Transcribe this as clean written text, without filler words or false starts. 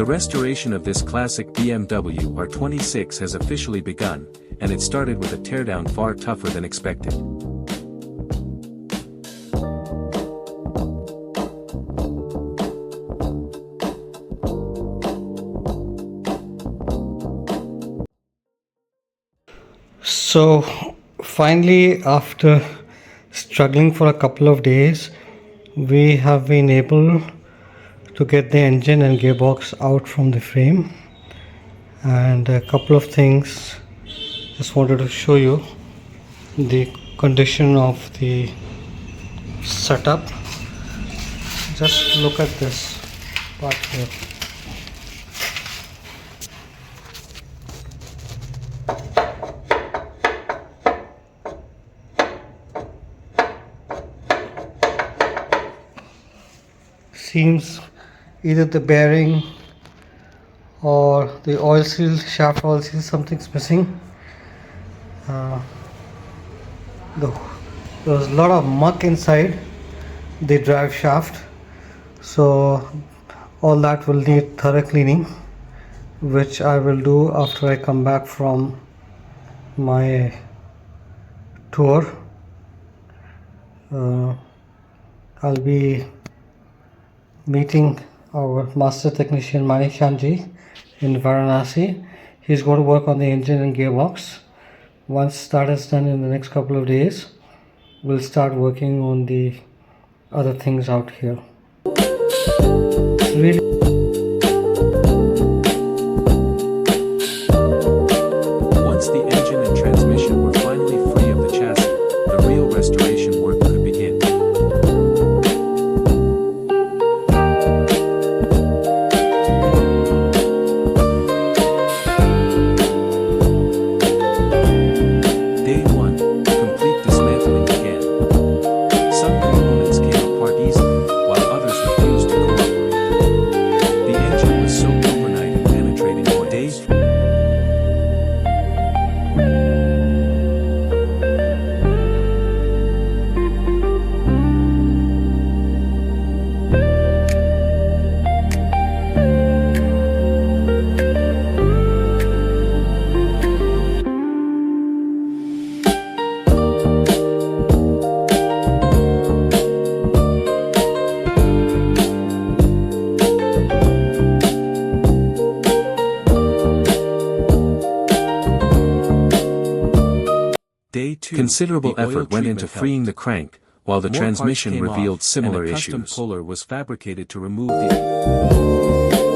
The restoration of this classic BMW R26 has officially begun, and it started with a teardown far tougher than expected. So finally, after struggling for a couple of days, we have been able to get the engine and gearbox out from the frame, and a couple of things just wanted to show you the condition of the setup. Just look at this part here. Seems either the bearing or the oil seal, shaft oil seal, something's missing. There's a lot of muck inside the drive shaft, so all that will need thorough cleaning, which I will do after I come back from my tour. I'll be meeting our master technician Manik Chand in Varanasi. He's going to work on the engine and gearbox. Once that is done in the next couple of days, we'll start working on the other things out here. Really, once the engine and transmission were finally free of the chassis, the real restoration work could begin. Day 1. Complete dismantling began. Some components came apart easily, while others refused to cooperate. The engine was soaked overnight in penetrating oil. Day 3. Day 2. Considerable effort went into freeing the crank, while the transmission revealed similar issues. A custom puller was fabricated to remove the